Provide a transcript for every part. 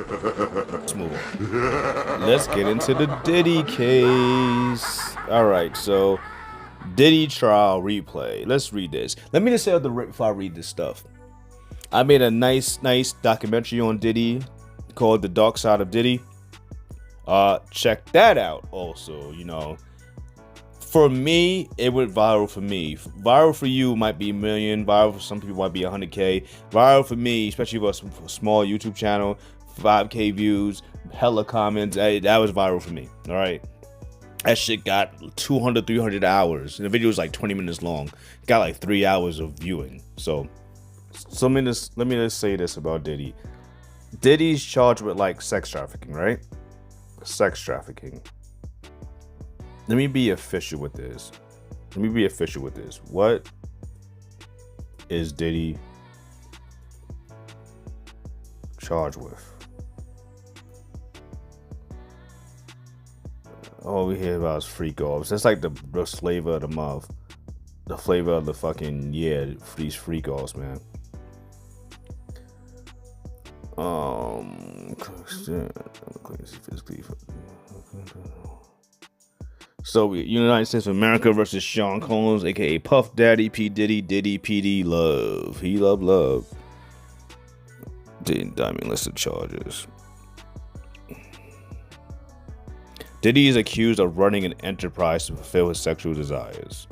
Let's move on. Let's get into the Diddy case. All right, so Diddy trial replay. Let's read this. Let me just say before I read this stuff. I made a nice documentary on Diddy called The Dark Side of Diddy. Check that out also, For me, it went viral for me. Viral for you might be 1 million. Viral for some people might be 100K. Viral for me, especially for a small YouTube channel, 5K views, hella comments. That was viral for me. All right. That shit got 200, 300 hours. And the video was like 20 minutes long. Got like 3 hours of viewing. So let me just say this about Diddy. Diddy's charged with like sex trafficking, right? Sex trafficking. Let me be official with this. What is Diddy charged with? All we hear about is freak offs. That's like the flavor of the month. The flavor of the fucking year. These freak offs, man. So, United States of America versus Sean Combs, aka Puff Daddy, P. Diddy, PD, Love. He love. Diamond list of charges. Diddy is accused of running an enterprise to fulfill his sexual desires.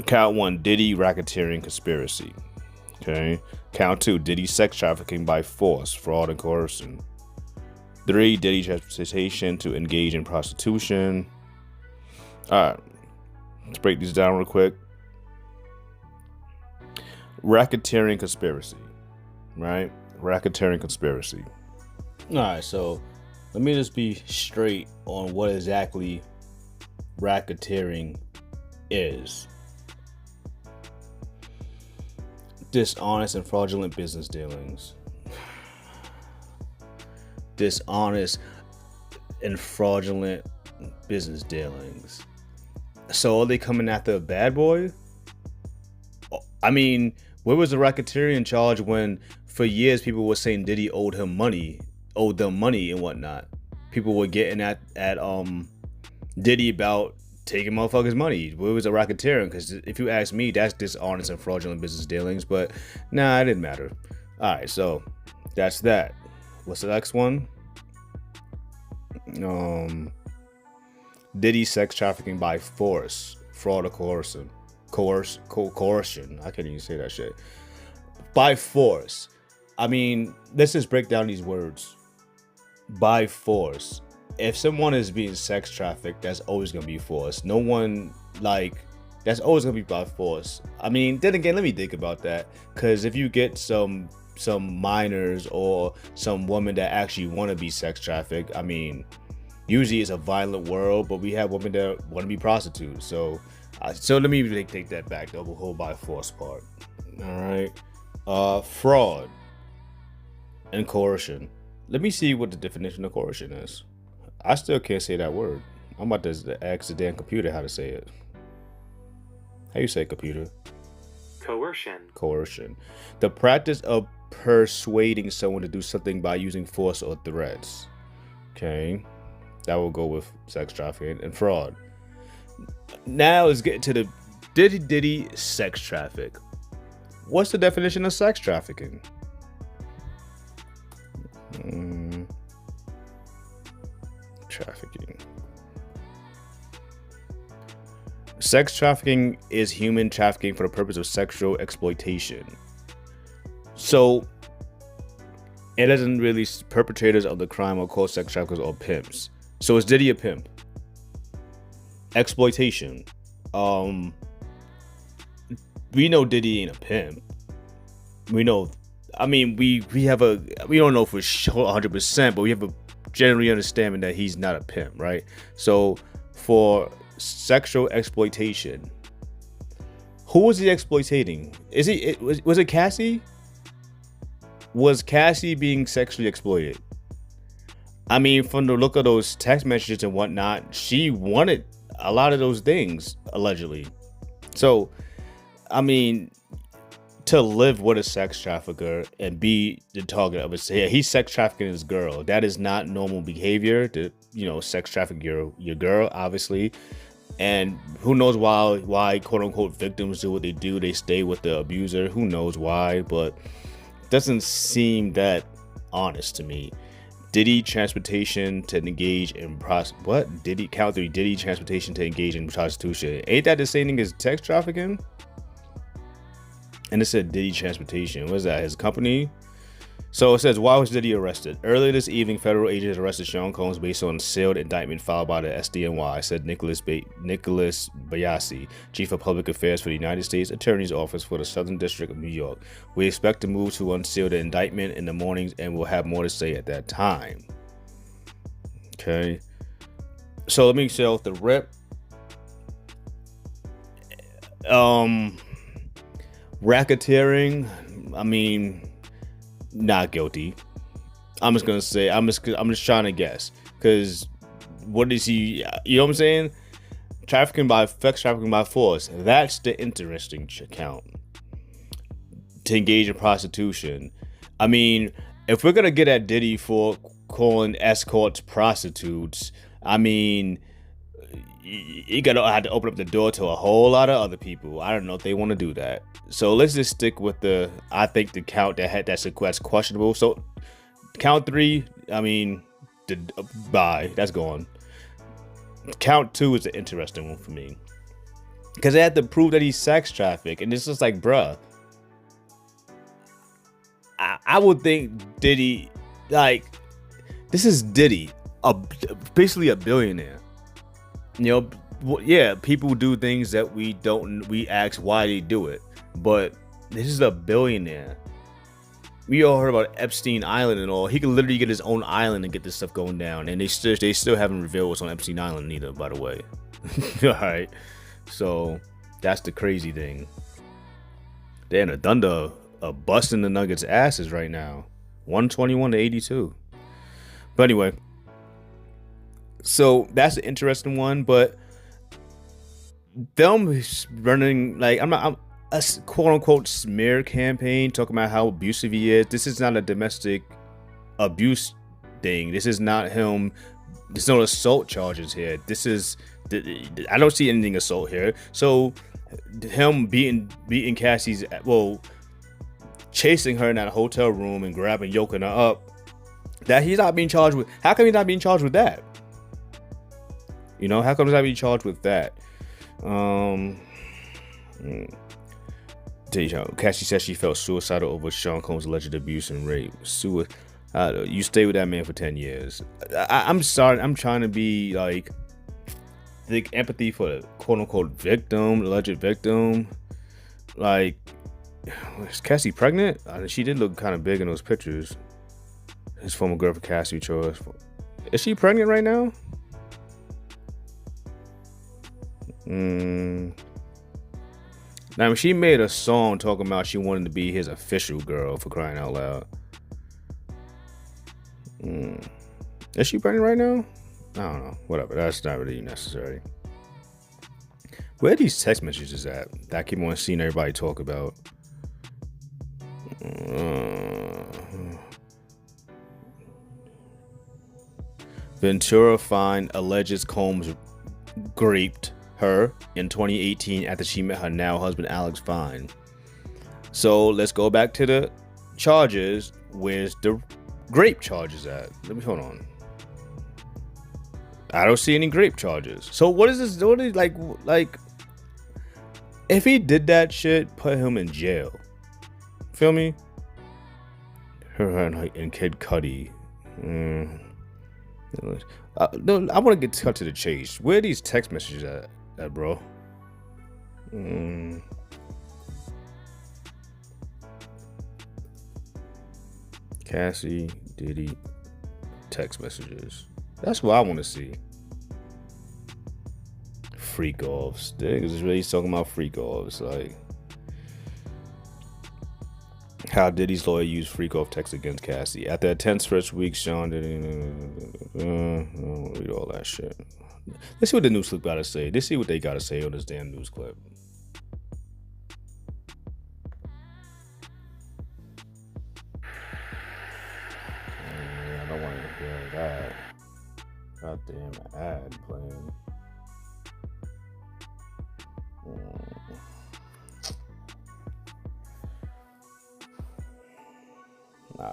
Count 1, Diddy racketeering conspiracy. Okay. Count 2, Diddy sex trafficking by force, fraud, and coercion. 3, Diddy transportation to engage in prostitution. Alright. Let's break these down real quick. Racketeering conspiracy. Right? Racketeering conspiracy. Alright, so let me just be straight on what exactly racketeering is. Dishonest and fraudulent business dealings. Dishonest and fraudulent business dealings. So are they coming after a bad boy? I mean, where was the racketeering charge when for years people were saying Diddy owed them money and whatnot? People were getting at Diddy about taking motherfuckers' money. Where was the racketeering? Because if you ask me, that's dishonest and fraudulent business dealings. But nah, it didn't matter. All right, so that's that. What's the next one? Diddy sex trafficking by force, fraud, or coercion. Coercion. I can't even say that shit. By force. I mean, let's just break down these words. By force. If someone is being sex trafficked, that's always gonna be force. That's always gonna be by force. I mean, then again, let me think about that. Because if you get some minors or some women that actually want to be sex trafficked, I mean, usually it's a violent world, but we have women that want to be prostitutes. So let me take that back, the whole by force part. All right. Fraud and coercion. Let me see what the definition of coercion is. I still can't say that word. I'm about to ask the damn computer how to say it. How you say computer? Coercion. The practice of persuading someone to do something by using force or threats. Okay. That will go with sex trafficking and fraud. Now let's get to the Diddy sex traffic. What's the definition of sex trafficking? Trafficking. Sex trafficking is human trafficking for the purpose of sexual exploitation. So it doesn't really perpetrators of the crime are called sex traffickers or pimps. So is Diddy a pimp? Exploitation. We know Diddy ain't a pimp. We know. I mean, we don't know for sure 100%, but we have a generally understanding that he's not a pimp, right? So for sexual exploitation, who was he exploiting? Was it Cassie? Was Cassie being sexually exploited? I mean, from the look of those text messages and whatnot, she wanted a lot of those things, allegedly. So, I mean, to live with a sex trafficker and be the target of it. Yeah, he's sex trafficking his girl. That is not normal behavior to, sex traffic your girl, obviously. And who knows why quote unquote victims do what they do. They stay with the abuser. Who knows why, but it doesn't seem that honest to me. Diddy transportation to engage in Diddy count 3 Diddy transportation to engage in prostitution. Ain't that the same thing as sex trafficking? And it said Diddy transportation. What is that? His company? So it says, why was Diddy arrested? Earlier this evening, federal agents arrested Sean Combs based on a sealed indictment filed by the SDNY, said Nicholas Bayasi, Chief of Public Affairs for the United States Attorney's Office for the Southern District of New York. We expect to move to unseal the indictment in the mornings and we'll have more to say at that time. Okay. So let me say off the rip. Racketeering, I mean, not guilty. I'm just just trying to guess, because what is he? You know what I'm saying? Sex trafficking by force. That's the interesting count. To engage in prostitution. I mean, if we're gonna get at Diddy for calling escorts prostitutes, I mean, you gotta have to open up the door to a whole lot of other people. I don't know if they want to do that. So let's just stick with the count that's questionable. So count 3, I mean, that's gone. Count 2 is the interesting one for me, because they had to prove that he's sex trafficked, and it's just like, bruh, I would think Diddy, like, this is Diddy, basically a billionaire. Yeah, people do things that we ask why they do it, but this is a billionaire. We all heard about Epstein Island and all. He could literally get his own island and get this stuff going down, and they still haven't revealed what's on Epstein Island either, by the way. All right, so that's the crazy thing. They're in a thunder busting the Nuggets' asses right now, 121-82. But anyway, so that's an interesting one. But them running, like, I'm a quote unquote smear campaign talking about how abusive he is. This is not a domestic abuse thing. This is not him. There's no assault charges here. I don't see anything assault here. So him beating Cassie's, chasing her in that hotel room and yoking her up, that he's not being charged with. How come he's not being charged with that? How come he's not being charged with that? Cassie said she felt suicidal over Sean Combs' alleged abuse and rape. You stay with that man for 10 years. I'm sorry. I'm trying to be like, think empathy for the quote unquote alleged victim. Like, is Cassie pregnant? She did look kind of big in those pictures. His former girlfriend Cassie chose. Is she pregnant right now? Now, she made a song talking about she wanted to be his official girl, for crying out loud. Is she pregnant right now? I don't know. Whatever. That's not really necessary. Where are these text messages at that I keep on seeing everybody talk about? Ventura find alleges Combs raped her in 2018 after she met her now husband Alex Fine. So let's go back to the charges. Where's the rape charges at? Let me hold on. I don't see any rape charges. So what is this? What is, like if he did that shit, put him in jail. Feel me? Her and Kid Cudi. No, I want to get cut to the chase. Where are these text messages at bro? Cassie, Diddy, text messages. That's what I want to see. Freak offs. Niggas is really talking about freak offs. Like, how Diddy's lawyer used freak off text against Cassie. After a tense first week, Sean Diddy. I don't read all that shit. Let's see what the news clip gotta say. Let's see what they gotta say on this damn news clip. care of that. Goddamn ad playing.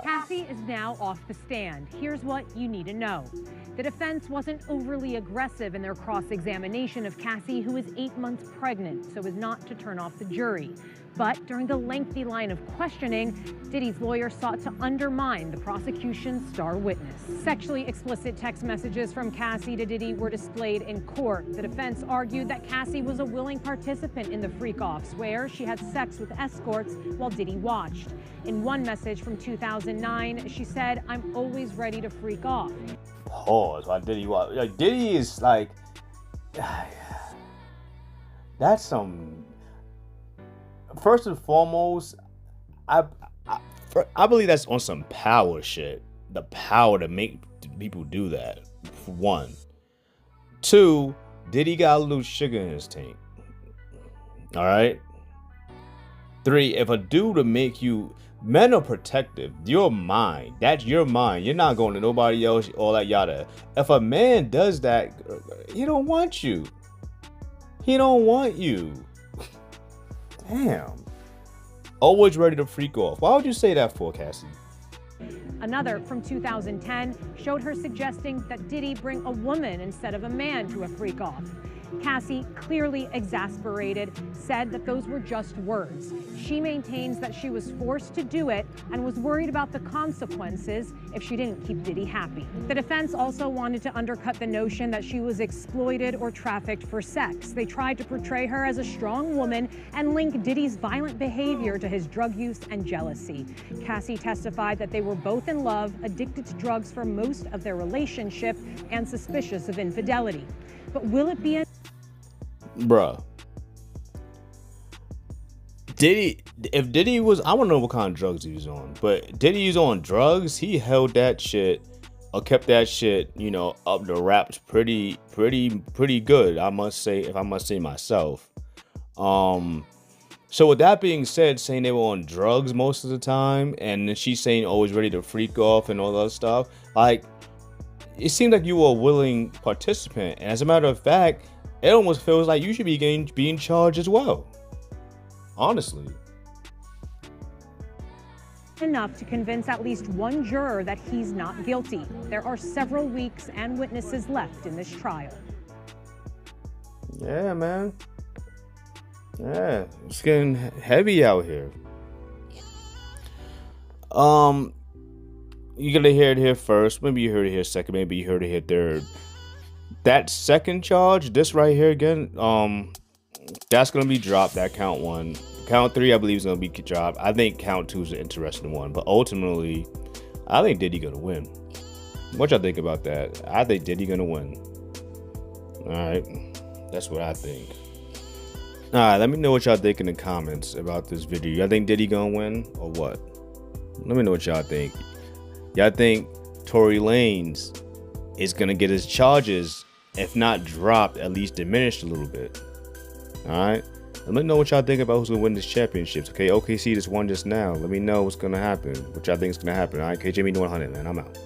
Cassie is now off the stand. Here's what you need to know. The defense wasn't overly aggressive in their cross-examination of Cassie, who is 8 months pregnant, so as not to turn off the jury. But during the lengthy line of questioning, Diddy's lawyer sought to undermine the prosecution's star witness. Sexually explicit text messages from Cassie to Diddy were displayed in court. The defense argued that Cassie was a willing participant in the freak-offs, where she had sex with escorts while Diddy watched. In one message from 2009, she said, "I'm always ready to freak off." Pause. Why Diddy watch? Like, Diddy is like, that's some. First and foremost, I believe that's on some power shit. The power to make people do that. For one. Two, Diddy got a little sugar in his tank. All right. Three, if a dude to make you, men are protective. Your mind, that's your mind. You're not going to nobody else. All that yada. If a man does that, he don't want you. He don't want you. Damn. Always ready to freak off. Why would you say that for, Cassie? Another from 2010 showed her suggesting that Diddy bring a woman instead of a man to a freak off. Cassie, clearly exasperated, said that those were just words. She maintains that she was forced to do it and was worried about the consequences if she didn't keep Diddy happy. The defense also wanted to undercut the notion that she was exploited or trafficked for sex. They tried to portray her as a strong woman and link Diddy's violent behavior to his drug use and jealousy. Cassie testified that they were both in love, addicted to drugs for most of their relationship, and suspicious of infidelity. But will it be Bruh. Diddy, if Diddy was, I don't know what kind of drugs he was on, but Diddy was on drugs, he held that shit, or kept that shit, you know, up the wraps pretty good, I must say, if I must say myself. So with that being said, saying they were on drugs most of the time, and then she's saying always ready to freak off and all that stuff, like, it seemed like you were a willing participant, and as a matter of fact, it almost feels like you should be being charged as well. Honestly. enough to convince at least one juror that he's not guilty. There are several weeks and witnesses left in this trial. Yeah, man. Yeah, it's getting heavy out here. You're gonna hear it here first. Maybe you heard it here second. Maybe you heard it here third. That second charge, this right here again, that's gonna be dropped. That count one, count three, I believe is gonna be dropped. I think count two is an interesting one, but ultimately, I think Diddy gonna win. What y'all think about that? I think Diddy gonna win. All right, that's what I think. All right, let me know what y'all think in the comments about this video. Y'all think Diddy gonna win or what? Let me know what y'all think. Y'all think Tory Lanez is gonna get his charges, if not dropped, at least diminished a little bit? All right, let me know what y'all think about who's gonna win this championships. Okay, OKC just won just now. Let me know what's gonna happen. What y'all think is gonna happen. All right, KJME 100, man. I'm out.